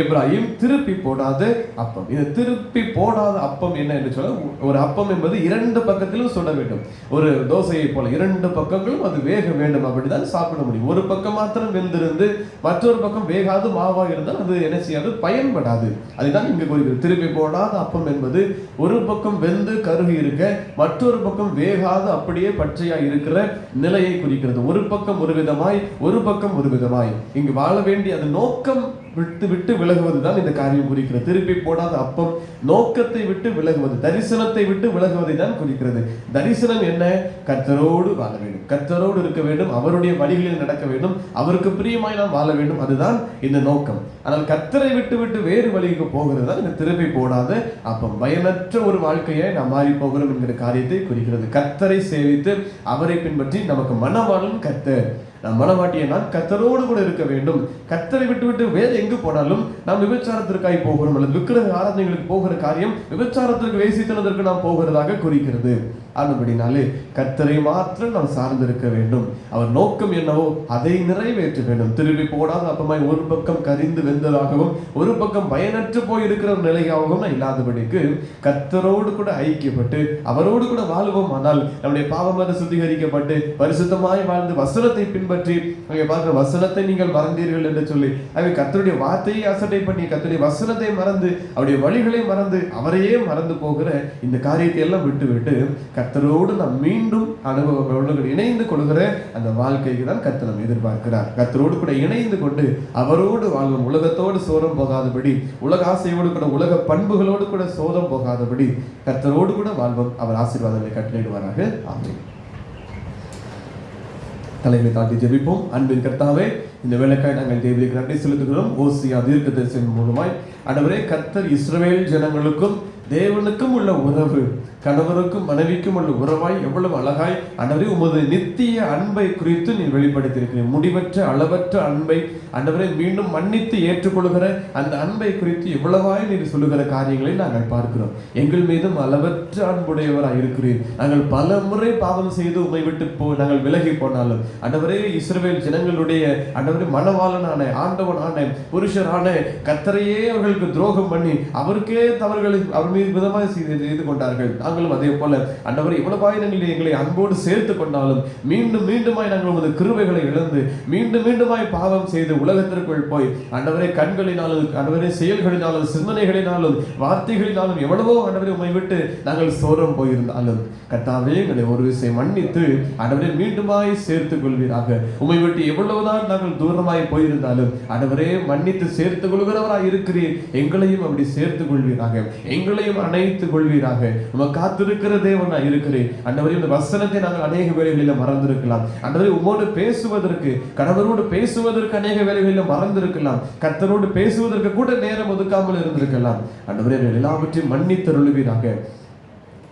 எப்ராஹிம் திருப்பி போடாத அப்பம். இது திருப்பி போடாத அப்பம் என்ன என்று சொல்ல, ஒரு அப்பம் என்பது 2 பக்கத்திலும் சுட வேண்டும். ஒரு தோசையை போல 2 பக்கங்களும் அது வேக வேண்டும். அப்படிதான் சாப்பிட முடியும். ஒரு பக்கம் மாத்திரம் வெந்திருந்து மற்றொரு பக்கம் வேகாது மாவாக இருந்தால் அது என்ன செய்யாது, பயன்படாது. அதுதான் இங்கு குறிக்கிறது. திருப்பி போடாத அப்பம் என்பது ஒரு பக்கம் வெந்து கருகி இருக்க, மற்றொரு பக்கம் வேகாது அப்படியே பச்சையா இருக்கிற நிலையை குறிக்கிறது. ஒரு பக்கம் ஒரு விதமாய், ஒரு பக்கம் ஒரு விதமாய். இங்கு வாழ வேண்டிய அது நோக்கம் விட்டு விட்டு விலகுவது தான் இந்த காரியம் குறிக்கிறது. திருப்பி போடாத அப்பம் நோக்கத்தை விட்டு விலகுவது, தரிசனத்தை விட்டு விலகுவதை தான் குறிக்கிறது. தரிசனம் என்ன? கர்த்தரோடு வாழ வேண்டும், கர்த்தரோடு இருக்க வேண்டும், அவருடைய வழிகளில் நடக்க வேண்டும், அவருக்கு பிரியமாய் நாம் வாழ வேண்டும். அதுதான் இந்த நோக்கம். ஆனால் கர்த்தரை விட்டு விட்டு வேறு வழிக்கு போகிறது தான் இந்த திருப்பி போடாத அப்பம். பயனற்ற ஒரு வாழ்க்கையை நாம் மாறி போகிறோம் என்கிற காரியத்தை குறிக்கிறது. கர்த்தரை சேவித்து அவரை பின்பற்றி நமக்கு மனவாளன் கர்த்தர். நாம் மனவாட்டியை நான் கர்த்தரோடு கூட இருக்க வேண்டும். கர்த்தரை விட்டு விட்டு வேறு எங்கு போனாலும் நாம் விபச்சாரத்திற்காய் போகிறோம் அல்லது விக்கிரக ஆராதனைகளுக்கு போகிற காரியம் விபச்சாரத்திற்கு வேசித்தனத்திற்கு நாம் போகிறதாக குறிக்கிறது. ஆனபடினாலே கர்த்தரை மாத்திரம் நாம் சார்ந்திருக்க வேண்டும். அவர் நோக்கம் என்னவோ அதை நிறைவேற்ற வேண்டும். திருப்பி போடாத அப்பமாய் ஒரு பக்கம் கரிந்து வெந்ததாகவும் ஒரு பக்கம் பயனற்று போய் இருக்கிற நிலையாகவும் இல்லாதபடிக்கு கர்த்தரோடு கூட ஐக்கியப்பட்டு அவரோடு கூட வாழ்வோம். ஆனால் நம்முடைய பாவமத சுத்திகரிக்கப்பட்டு பரிசுத்தமாய் வாழ்ந்து வசனத்தை பின்பற்றி அங்கே பார்க்கிற வசனத்தை நீங்கள் மறந்தீர்கள் என்று சொல்லி அவை கர்த்தருடைய வார்த்தையை அசட்டை பண்ணி கர்த்தருடைய வசனத்தை மறந்து அவருடைய வழிகளை மறந்து அவரையே மறந்து போகிற இந்த காரியத்தை எல்லாம் விட்டு விட்டு கர்த்தரோடு நாம் மீண்டும் அனுபவங்களோடு இணைந்து கொள்கிற அந்த வாழ்க்கைக்கு தான் கர்த்தர் நாம் எதிர்பார்க்கிறார். கர்த்தரோடு கூட இணைந்து கொண்டு அவரோடு வாழ்வோம். உலகத்தோடு சோரம் போகாதபடி, உலக ஆசையோடு கூட உலக பண்புகளோடு கூட சோரம் போகாதபடி கர்த்தரோடு கூட வாழ்வோம். அவர் ஆசீர்வாதங்களை கட்டளையிடுவாராக. ஆமென். தலைமை தாண்டி ஜெபிப்போம். அன்பின் கர்த்தாவே, இந்த வேலைக்காய் நாங்கள் தேவனுக்கு நன்றி செலுத்துகிறோம். ஓசியா தீர்க்கதரிசனம் மூலமாய் ஆண்டவரே, கர்த்தர் இஸ்ரவேல் ஜனங்களுக்கும் தேவனுக்கும் உள்ள உறவு, கணவருக்கும் மனைவிக்கும் உள்ள உறவாய் எவ்வளவு அழகாய் ஆண்டவரே உமது நித்திய அன்பை குறித்து நீ வெளிப்படுத்தியிருக்கிறீர். முடிவற்ற அளவற்ற அன்பை ஆண்டவரே மீண்டும் மன்னித்து ஏற்றுக்கொள்கிற அந்த அன்பை குறித்து எவ்வளவாய் நீர் சொல்லுகிற காரியங்களை நாங்கள் பார்க்கிறோம். எங்கள் மீதும் அளவற்ற அன்புடையவராய் இருக்கிறீர். நாங்கள் பல முறை பாவம் செய்து உம்மை விட்டு நாங்கள் விலகி போனாலும் ஆண்டவரே இஸ்ரவேல் ஜனங்களுடைய ஆண்டவரே மனவாளனான ஆண்டவனான புருஷரான கர்த்தரையே அவர்களுக்கு துரோகம் பண்ணி அவருக்கே தவறுகளை அவர் மீது விதமாக செய்து கொண்டார்கள். நாங்களும் அதே போல ஆண்டவரே இவ்வளவாய் எங்களை அன்போடு சேர்த்து கொண்டாலும் மீண்டும் மீண்டுமாய் நாங்கள் உமது கிருபைகளை இழந்து மீண்டும் மீண்டுமாய் பாவம் செய்து உலகத்திற்குள் போய் ஆண்டவரே கண்களினாலும் ஆண்டவரே செயல்களினாலும் சிந்தனைகளினாலும் வார்த்தைகளினாலும் எவ்வளவோ ஆண்டவரே உம்மை விட்டு நாங்கள் சோரம் போயிருந்தாலும் கர்த்தாவே எங்களை ஒரு விஷயம் மன்னித்து ஆண்டவரே மீண்டுமாய் சேர்த்துக் கொள்வீராக. உம்மை விட்டு எவ்வளவுதான் நாங்கள் தூரமாய் போயிருந்தாலும் ஆண்டவரே மன்னித்து சேர்த்துக் கொள்கிறவராய் இருக்கிறீர். எங்களையும் அப்படி சேர்த்துக் கொள்வீராக, எங்களையும் அணைத்துக் கொள்வீராக. உமக்கு காத்திருக்கிற தேவனா இருக்கிறேன் ஆண்டவரே. இந்த வசனத்தை நாங்கள் அநேக வேளைகளில் மறந்திருக்கலாம் ஆண்டவரே. உம்மோடு பேசுவதற்கு, கணவரோடு பேசுவதற்கு அநேக வேளைகளில் மறந்திருக்கலாம். கர்த்தரோடு பேசுவதற்கு கூட நேரம் ஒதுக்காமல் இருந்திருக்கலாம். ஆண்டவரே எல்லாவற்றையும் மன்னித்தருளுவீராக.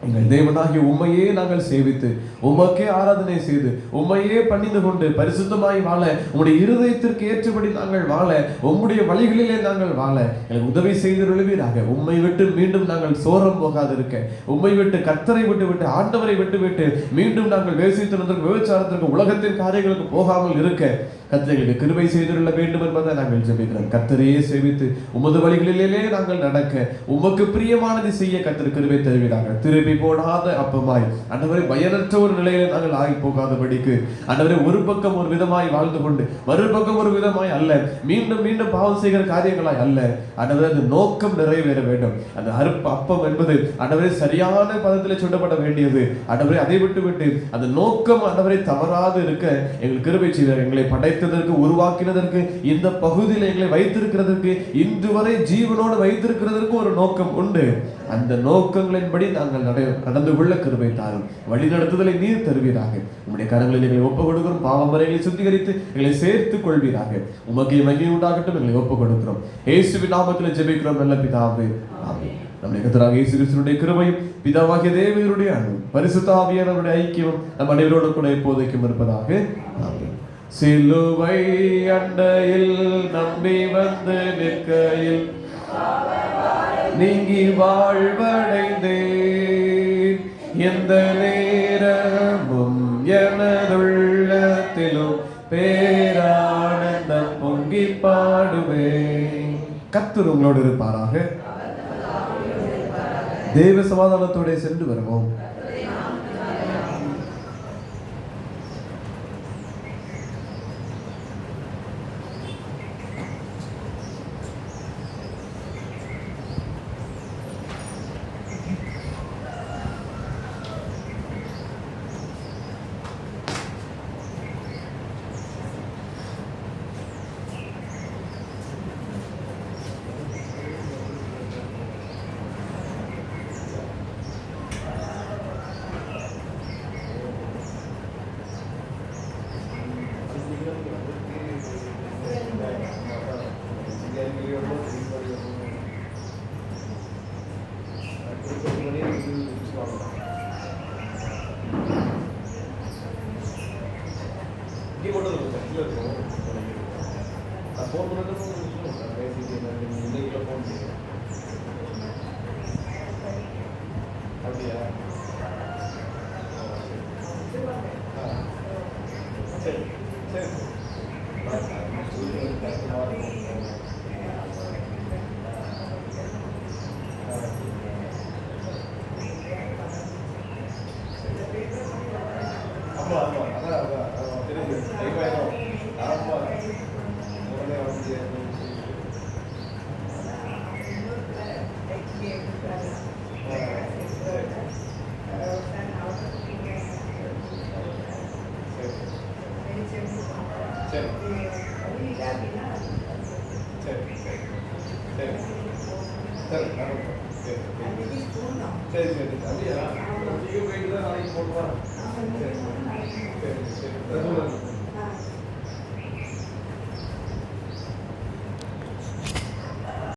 எங்கள் தேவனாகிய உம்மையே நாங்கள் சேவித்து உமக்கே ஆராதனை செய்து உம்மையே பணிந்து கொண்டு பரிசுத்தமாய் வாழ, உம்முடைய இருதயத்திற்கு ஏற்றபடி நாங்கள் வாழ, உம்முடைய வழிகளிலே நாங்கள் வாழ எங்களுக்கு உதவி செய்தருளுவீராக. உம்மை விட்டு மீண்டும் நாங்கள் சோரம் போகாதிருக்க, உம்மை விட்டு கர்த்தரை விட்டு விட்டு ஆண்டவரை விட்டு விட்டு மீண்டும் நாங்கள் வேசித்தனத்திற்கு விபச்சாரத்திற்கு உலகத்தின் காரியங்களுக்கு போகாமல் இருக்க கர்த்தர்களுக்கு கிருபை செய்துள்ள வேண்டும் என்பதை நாங்கள் ஜெபிக்கிறோம். கர்த்தரையே சேவித்து உமது வழிகளிலே நாங்கள் நடக்க, உமக்கு பிரியமானதை செய்ய கர்த்தர் கிருபை தருவீராக. திருப்பி போடாத அப்பமாய் ஆண்டவரே பயனற்ற ஒரு நிலையில நாங்கள் ஆகி போகாதபடிக்கு ஆண்டவரே ஒரு பக்கம் ஒரு விதமாய் வாழ்ந்து கொண்டு மறுபக்கம் ஒரு விதமாய் அல்ல, மீண்டும் மீண்டும் பாவம் செய்கிற காரியங்களாய் அல்ல ஆண்டவரே, அந்த நோக்கம் நிறைவேற வேண்டும். அந்த அப்பம் என்பது ஆண்டவரே சரியான பதத்தில் சொல்லப்பட வேண்டியது ஆண்டவரே. அதை விட்டு விட்டு அந்த நோக்கம் ஆண்டவரை தவறாது இருக்க எங்கள் கிருபை செய்தார். எங்களை படைத்ததற்கு, உருவாக்கினதற்கு, இந்த பகுதியில் எங்களை வைத்திருக்கிறதற்கு, இன்று வரை ஜீவனோடு வைத்திருக்கிறதற்கு ஒரு நோக்கம் உண்டு. அந்த நோக்கங்களின்படி நாங்கள் நடந்து கொள்ள கிருபை தாரும். வழி நடத்துதலை நீர் தருவீராக. உம்முடைய கரங்களில் எங்களை ஒப்புக் கொடுக்கிறோம். பாவம் வரைகளை சுத்திகரித்து எங்களை சேர்த்துக் கொள்வீராக. உமக்கு மகிமை உண்டாகட்டும். எங்களை ஒப்புக் கொடுக்கிறோம். இயேசுவின் நாமத்தில் ஜெபிக்கிறோம் நல்ல பிதாவே, ஆமென். நம்முடைய கர்த்தராகிய இயேசு கிறிஸ்துவின் கிருபையும் பிதாவாகிய தேவனுடைய அன்பும் பரிசுத்த ஆவியானவருடைய ஐக்கியமும் நம் அனைவரோடு கூட எப்போதைக்கும் இருப்பதாக. ஆமென். சிலுவை அண்டையில் நம்பி வந்து நிற்கையில் நீங்கி வாழ்வடைந்தேன். எந்த நேரமும் எனதுள்ளத்திலும் பேரானந்தம் பொங்கி பாடுவேன். கர்த்தர் உங்களோடு இருப்பாராக. தேவ சமாதானத்தோட சென்று வருவோம். ஃபோன் பண்ணுறது பேசிட்டு இன்னைக்குள்ள ஃபோன் பண்ணுறேன். அப்படியா? சரி சரி ஆமாம் ஆமாம் அதான் அதான் தெரியுது டைமாயிடும் ஆமாம் உடனே வந்து சரி சரி சரி சரி சரி சரி சரி சரி அப்படியா நீங்கள் போயிட்டு தான் நாளைக்கு போட்டு வரேன். சரி சரி சரி